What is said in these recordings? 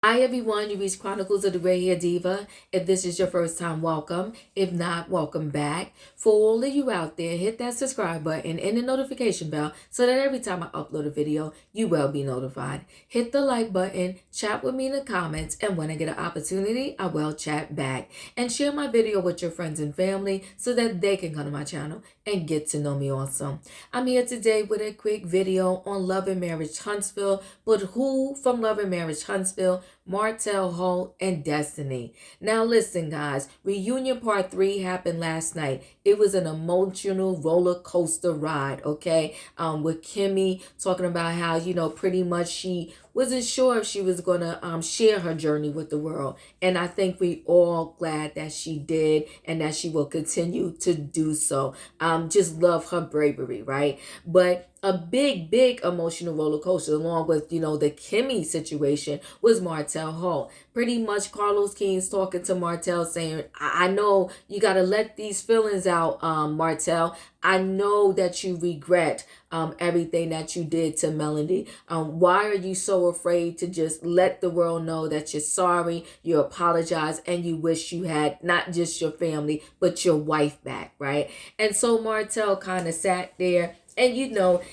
Hi everyone, you reached Chronicles of the Gray Hair Diva. If this is your first time, welcome. If not, welcome back. For all of you out there, hit that subscribe button and the notification bell so that every time I upload a video, you will be notified. Hit the like button, chat with me in the comments, and when I get an opportunity, I will chat back. And share my video with your friends and family so that they can come to my channel and get to know me also. I'm here today with a quick video on Love and Marriage Huntsville, but who from Love and Marriage Huntsville? Martell Holt and Destiny. Now listen guys, reunion part 3 happened last night. It was an emotional roller coaster ride, okay? With Kimmy talking about how, pretty much she wasn't sure if she was going to share her journey with the world. And I think we all glad that she did and that she will continue to do so. Just love her bravery, right? But a big emotional roller coaster along with, the Kimmy situation was Martell Holt. Pretty much Carlos King's talking to Martell saying, I know you got to let these feelings out, Martell. I know that you regret everything that you did to Melody. Why are you so afraid to just let the world know that you're sorry, you apologize, and you wish you had not just your family, but your wife back, right? And so Martell kind of sat there and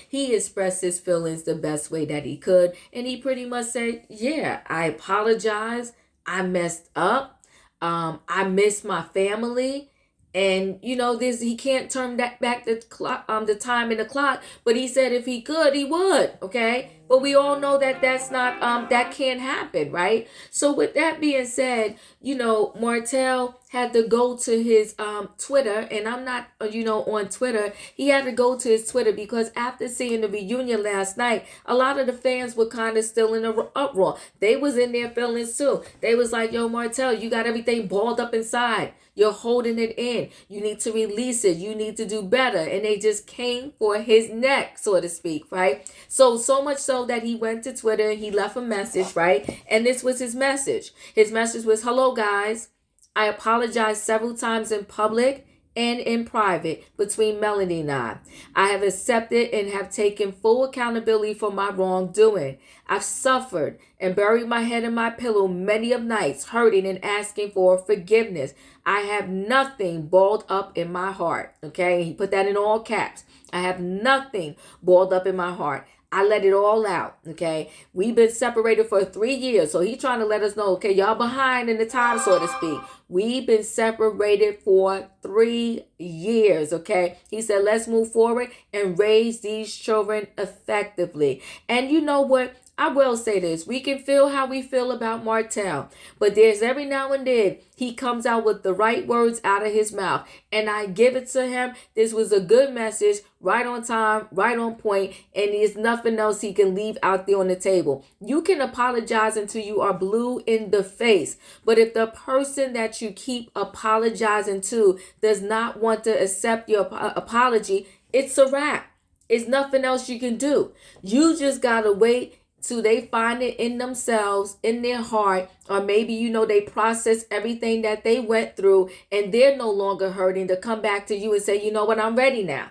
he expressed his feelings the best way that he could. And he pretty much said, yeah, I apologize. I messed up. I miss my family. And this he can't turn that back the clock, the time in the clock. But he said if he could, he would. Okay. But we all know that that's not that can't happen, right? So with that being said, Martell had to go to his Twitter, and I'm not on Twitter. He had to go to his Twitter because after seeing the reunion last night, a lot of the fans were kind of still in the uproar. They was in their feelings too. They was like, yo, Martell, you got everything balled up inside. You're holding it in. You need to release it. You need to do better. And they just came for his neck, so to speak, right? So much so that he went to Twitter and he left a message, right? And this was his message. His message was, hello, guys. I apologize several times in public and in private between Melanie and I. I have accepted and have taken full accountability for my wrongdoing. I've suffered and buried my head in my pillow many of nights, hurting and asking for forgiveness. I have nothing balled up in my heart. Okay, he put that in all caps. I have nothing balled up in my heart. I let it all out, okay? We've been separated for 3 years, so he's trying to let us know, okay, y'all behind in the time, so to speak. We've been separated for 3 years, okay? He said, let's move forward and raise these children effectively. And you know what? I will say this. We can feel how we feel about Martell, but there's every now and then he comes out with the right words out of his mouth. And I give it to him. This was a good message, right on time, right on point, and there's nothing else he can leave out there on the table. You can apologize until you are blue in the face, but if the person that you keep apologizing to does not want to accept your apology, it's a wrap. It's nothing else you can do. You just gotta wait till they find it in themselves, in their heart, or maybe they process everything that they went through and they're no longer hurting to come back to you and say, you know what, I'm ready now.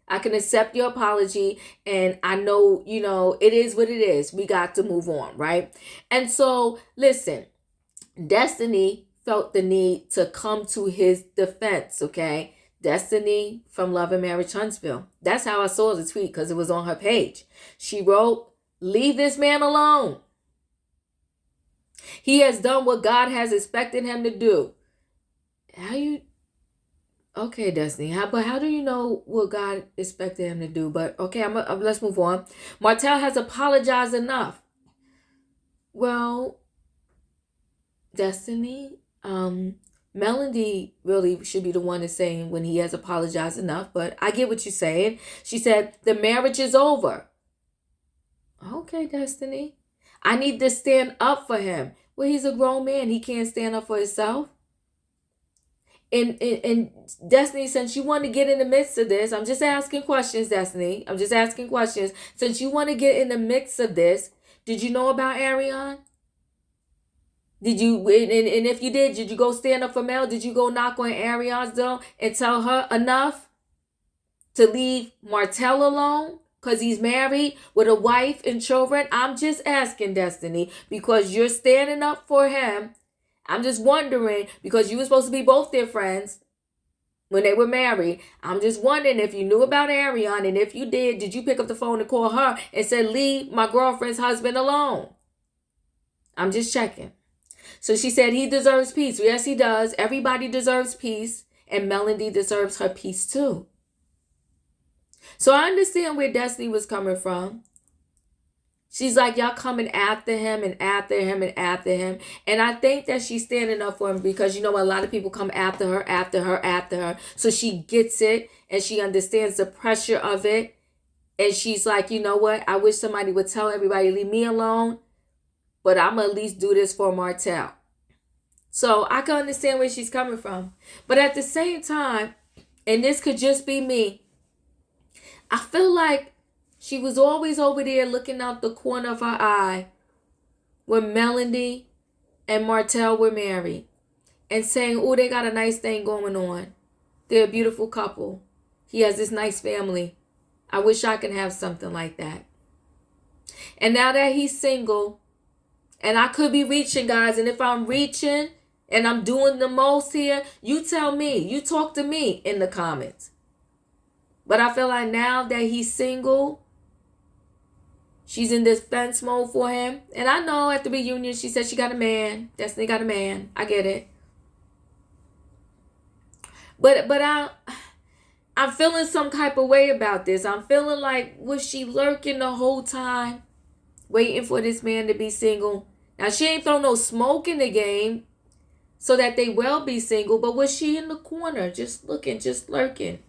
I can accept your apology, and I know, it is what it is. We got to move on, right? And so, listen, Destiny felt the need to come to his defense, okay? Destiny from Love and Marriage Huntsville. That's how I saw the tweet because it was on her page. She wrote, leave this man alone. He has done what God has expected him to do. Okay, Destiny, but how do you know what God expected him to do? But okay, let's move on. Martell has apologized enough. Well, Destiny, Melody really should be the one that's saying when he has apologized enough, but I get what you're saying. She said, the marriage is over. Okay, Destiny. I need to stand up for him. Well, he's a grown man. He can't stand up for himself. And Destiny, since you want to get in the midst of this, I'm just asking questions, Destiny. I'm just asking questions. Since you want to get in the midst of this, did you know about Ariane? Did you, and if you did you go stand up for Mel? Did you go knock on Ariane's door and tell her enough to leave Martell alone? because he's married with a wife and children? I'm just asking, Destiny, because you're standing up for him. I'm just wondering, because you were supposed to be both their friends when they were married. I'm just wondering if you knew about Ariane, and if you did you pick up the phone and call her and said, leave my girlfriend's husband alone? I'm just checking. So she said he deserves peace. Yes, he does. Everybody deserves peace, and Melody deserves her peace too. So I understand where Destiny was coming from. She's like, y'all coming after him and after him and after him. And I think that she's standing up for him because, you know, a lot of people come after her, after her, after her. So she gets it and she understands the pressure of it. And she's like, you know what? I wish somebody would tell everybody, leave me alone. But I'm going to at least do this for Martel. So I can understand where she's coming from. But at the same time, and this could just be me, I feel like she was always over there looking out the corner of her eye when Melody and Martel were married and saying, oh, they got a nice thing going on. They're a beautiful couple. He has this nice family. I wish I could have something like that. And now that he's single, and I could be reaching, guys, and if I'm reaching and I'm doing the most here, you tell me. You talk to me in the comments. But I feel like now that he's single, she's in defense mode for him. And I know at the reunion, she said she got a man. Destiny got a man. I get it. But I'm feeling some type of way about this. I'm feeling like, was she lurking the whole time, waiting for this man to be single? Now, she ain't throw no smoke in the game so that they will be single. But was she in the corner, just looking, just lurking?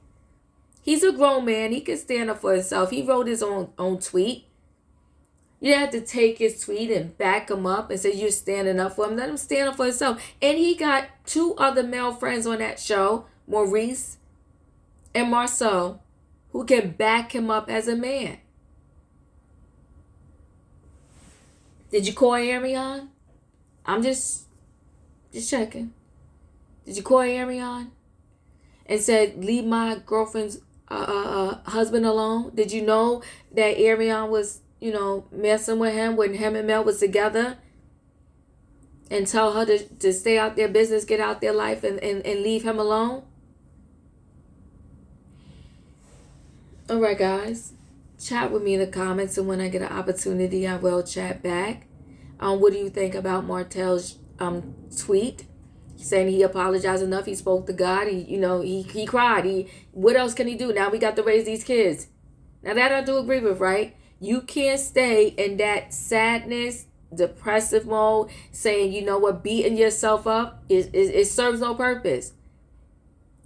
He's a grown man. He can stand up for himself. He wrote his own tweet. You have to take his tweet and back him up and say you're standing up for him. Let him stand up for himself. And he got 2 other male friends on that show, Maurice and Marcel, who can back him up as a man. Did you call Ariane? I'm just checking. Did you call Ariane and said, leave my girlfriend's husband alone? Did you know that Ariane was, you know, messing with him when him and Mel was together? And tell her to stay out their business, get out their life, and leave him alone? All right, guys. Chat with me in the comments, and when I get an opportunity, I will chat back. What do you think about Martell's tweet? Saying he apologized enough, he spoke to God, he cried. What else can he do? Now we got to raise these kids. Now that I do agree with, right? You can't stay in that sadness, depressive mode, saying, you know what, beating yourself up, it serves no purpose.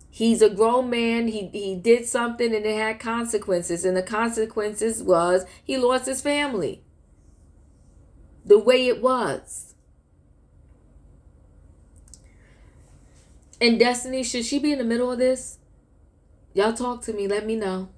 He's a grown man. He did something and it had consequences. And the consequences was he lost his family. The way it was. And Destiny, should she be in the middle of this? Y'all talk to me. Let me know.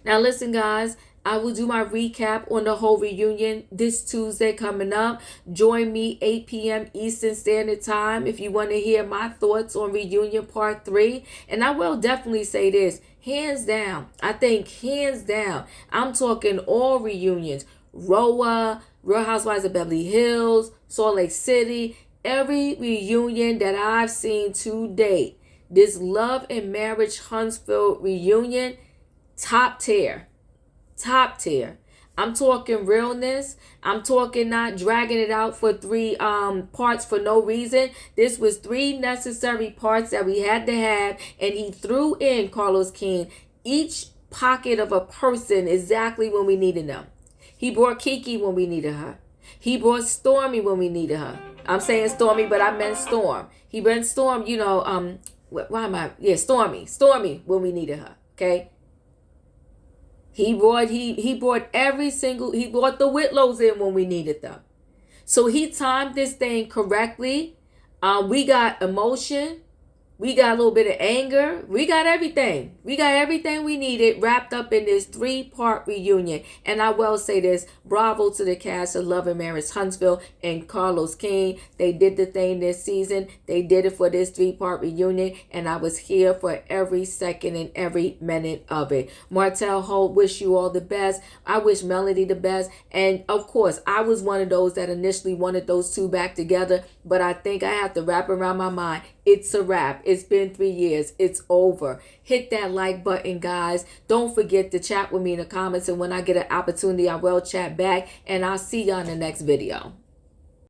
Now listen, guys. I will do my recap on the whole reunion this Tuesday coming up. Join me 8 p.m. Eastern Standard Time if you want to hear my thoughts on reunion part 3. And I will definitely say this. Hands down. I think hands down. I'm talking all reunions. Roa, Real Housewives of Beverly Hills, Salt Lake City. Every reunion that I've seen to date. This Love and Marriage Huntsville reunion, top tier. Top tier. I'm talking realness. I'm talking not dragging it out for 3 parts for no reason. This was 3 necessary parts that we had to have. And he threw in, Carlos King, each pocket of a person exactly when we needed them. He brought Kiki when we needed her. He brought Stormy when we needed her. I'm saying Stormy, but I meant Storm. He brought Storm, Stormy when we needed her. Okay. He brought he brought the Whitlows in when we needed them. So he timed this thing correctly. We got emotion. We got a little bit of anger. We got everything. We got everything we needed wrapped up in this 3-part reunion. And I will say this, bravo to the cast of Love and Marriage Huntsville and Carlos King. They did the thing this season. They did it for this 3-part reunion. And I was here for every second and every minute of it. Martell Holt, wish you all the best. I wish Melody the best. And of course, I was one of those that initially wanted those two back together. But I think I have to wrap around my mind. It's a wrap. It's been 3 years. It's over. Hit that like button, guys. Don't forget to chat with me in the comments. And when I get an opportunity, I will chat back. And I'll see y'all in the next video.